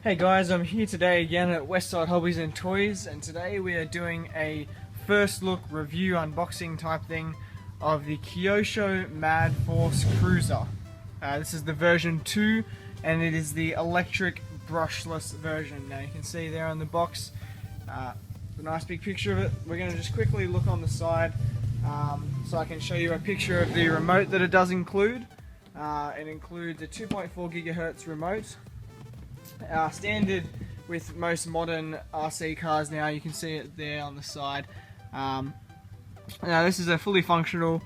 Hey guys, I'm here today again at Westside Hobbies and Toys, and today we are doing a first look review unboxing type thing of the Kyosho Mad Force Cruiser. This is the version 2 and it is the electric brushless version. Now you can see there on the box a nice big picture of it. We're going to just quickly look on the side so I can show you a picture of the remote that it does include. It includes a 2.4 gigahertz remote. Standard with most modern RC cars now, you can see it there on the side. Now this is a fully functional,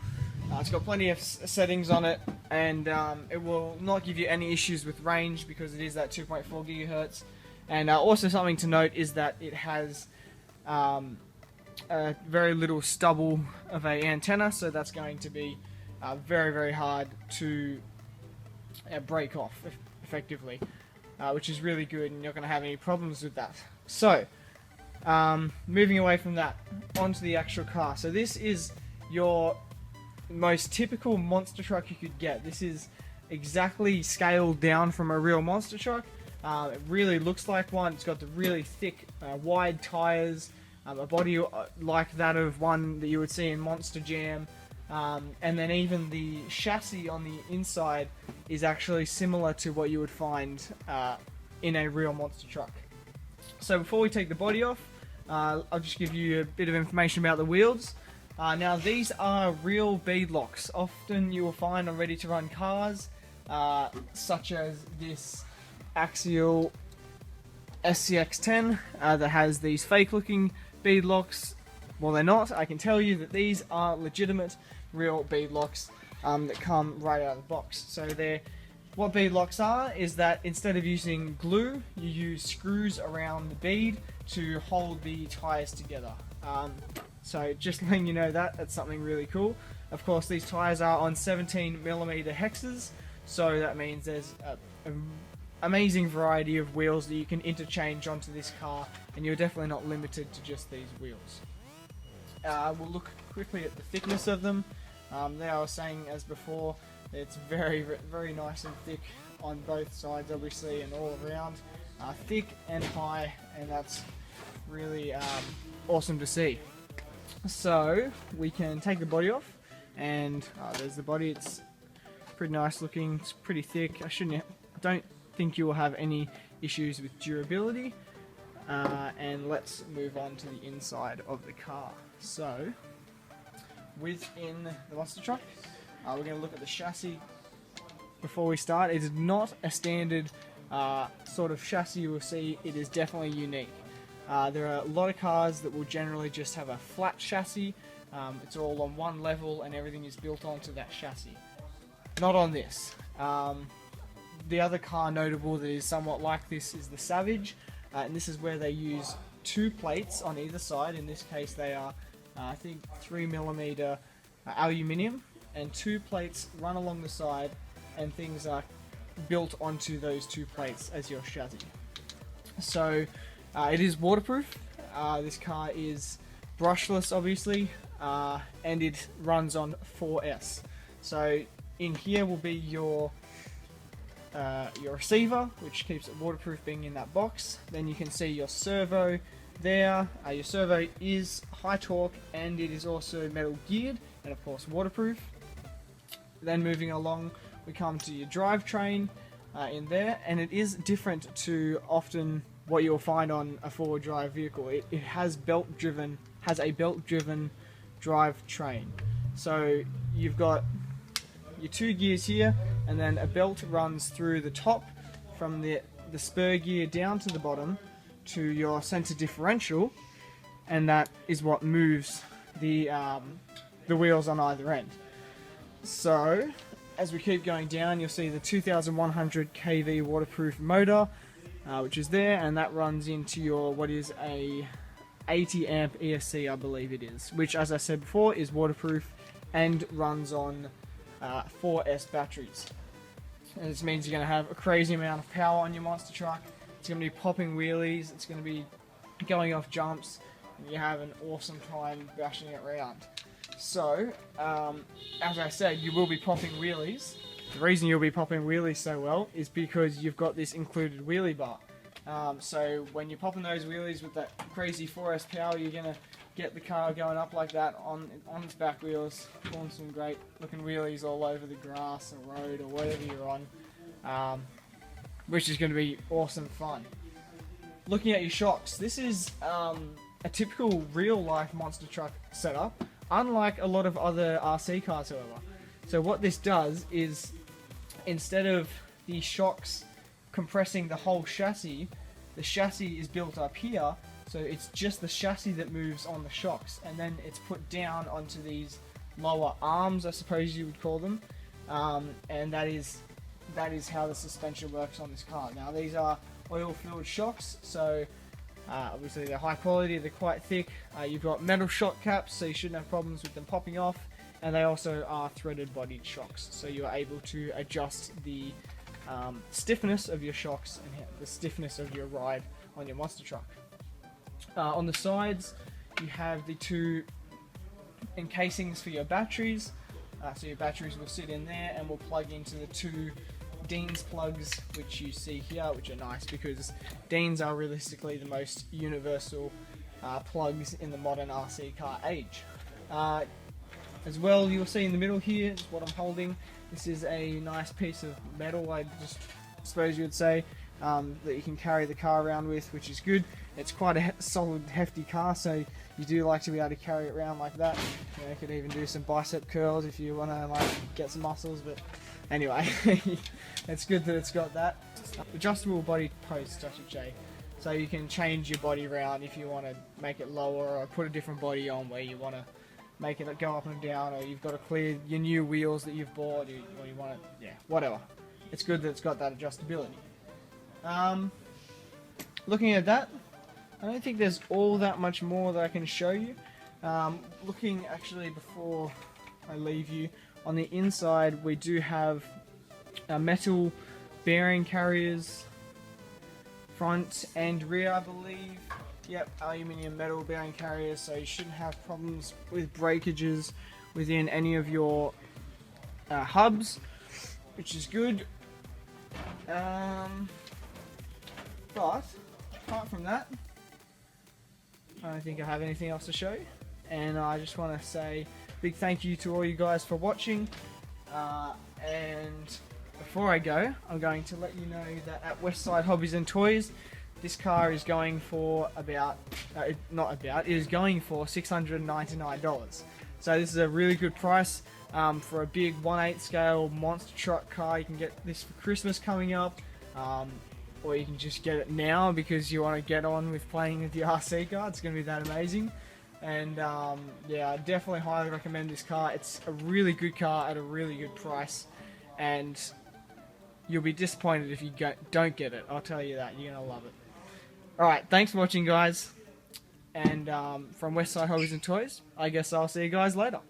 it's got plenty of settings on it, and it will not give you any issues with range because it is that 2.4 gigahertz. And also something to note is that it has a very little stubble of a antenna, so that's going to be very hard to break off effectively. Which is really good, and you're not going to have any problems with that. So, moving away from that, onto the actual car. So this is your most typical monster truck you could get. This is exactly scaled down from a real monster truck. It really looks like one. It's got the really thick, wide tyres, a body like that of one that you would see in Monster Jam. And then even the chassis on the inside is actually similar to what you would find in a real monster truck. So before we take the body off, I'll just give you a bit of information about the wheels. Now these are real beadlocks. Often you will find on ready-to-run cars, such as this Axial SCX-10 that has these fake-looking beadlocks. Well, they're not. I can tell you that these are legitimate real beadlocks that come right out of the box. So what beadlocks are is that instead of using glue, you use screws around the bead to hold the tyres together. So just letting you know that's something really cool. Of course, these tyres are on 17mm hexes, so that means there's an amazing variety of wheels that you can interchange onto this car, and you're definitely not limited to just these wheels. We'll look quickly at the thickness of them. There I was saying, as before, it's very nice and thick on both sides, obviously, and all around. Thick and high, and that's really awesome to see. So we can take the body off, and there's the body. It's pretty nice looking. It's pretty thick. I don't think you will have any issues with durability. And let's move on to the inside of the car. So, within the monster truck, we're going to look at the chassis before we start. It is not a standard sort of chassis you will see. It is definitely unique. There are a lot of cars that will generally just have a flat chassis. It's all on one level and everything is built onto that chassis. Not on this. The other car notable that is somewhat like this is the Savage. And this is where they use two plates on either side. In this case they are, I think, 3mm aluminium, and two plates run along the side, and things are built onto those two plates as your chassis. So it is waterproof. This car is brushless, obviously, and it runs on 4S. So in here will be your receiver, which keeps it waterproof being in that box. Then you can see your servo there. Your servo is high torque, and it is also metal geared, and of course waterproof. Then moving along, we come to your drivetrain in there, and it is different to often what you'll find on a four-wheel drive vehicle. It has a belt-driven drivetrain. So you've got your two gears here, and then a belt runs through the top from the spur gear down to the bottom to your center differential, and that is what moves the wheels on either end. So as we keep going down, you'll see the 2100 kV waterproof motor, which is there, and that runs into your what is a 80 amp ESC, I believe it is, which, as I said before, is waterproof and runs on 4S batteries. And this means you're going to have a crazy amount of power on your monster truck. It's going to be popping wheelies, it's going to be going off jumps, and you have an awesome time bashing it around. So, as I said, you will be popping wheelies. The reason you'll be popping wheelies so well is because you've got this included wheelie bar. So when you're popping those wheelies with that crazy 4S power, you're gonna get the car going up like that on its back wheels, pulling some great looking wheelies all over the grass or road or whatever you're on, which is going to be awesome fun. Looking at your shocks, this is a typical real life monster truck setup, unlike a lot of other RC cars, however. So what this does is, instead of the shocks compressing the whole chassis, the chassis is built up here, so it's just the chassis that moves on the shocks, and then it's put down onto these lower arms, I suppose you would call them, and that is how the suspension works on this car. Now these are oil-filled shocks, so obviously they're high quality, they're quite thick. You've got metal shock caps, so you shouldn't have problems with them popping off, and they also are threaded bodied shocks, so you are able to adjust the stiffness of your shocks and the stiffness of your ride on your monster truck. On the sides you have the two encasings for your batteries, so your batteries will sit in there and will plug into the two Dean's plugs which you see here, which are nice because Dean's are realistically the most universal plugs in the modern RC car age. As well, you'll see in the middle here is what I'm holding. This is a nice piece of metal, I just suppose you would say, that you can carry the car around with, which is good. It's quite a solid, hefty car, so you do like to be able to carry it around like that. You know, you could even do some bicep curls if you want to like get some muscles, but anyway, it's good that it's got that. Adjustable body post, I should say. So you can change your body around if you want to make it lower or put a different body on where you want to make it go up and down, or you've got to clear your new wheels that you've bought, or you want to, yeah, whatever. It's good that it's got that adjustability. Looking at that, I don't think there's all that much more that I can show you. Looking actually before I leave you, on the inside we do have metal bearing carriers, front and rear I believe. Yep, aluminium metal bearing carriers, so you shouldn't have problems with breakages within any of your hubs, which is good. But apart from that, I don't think I have anything else to show you, and I just want to say big thank you to all you guys for watching, and before I go, I'm going to let you know that at Westside Hobbies and Toys, this car is going for it is going for $699. So this is a really good price for a big 1/8 scale monster truck car. You can get this for Christmas coming up, or you can just get it now because you want to get on with playing with the RC car. It's going to be that amazing. And yeah, I definitely highly recommend this car. It's a really good car at a really good price, and you'll be disappointed if you don't get it. I'll tell you that. You're going to love it. Alright, thanks for watching guys, and from Westside Hobbies and Toys, I guess I'll see you guys later.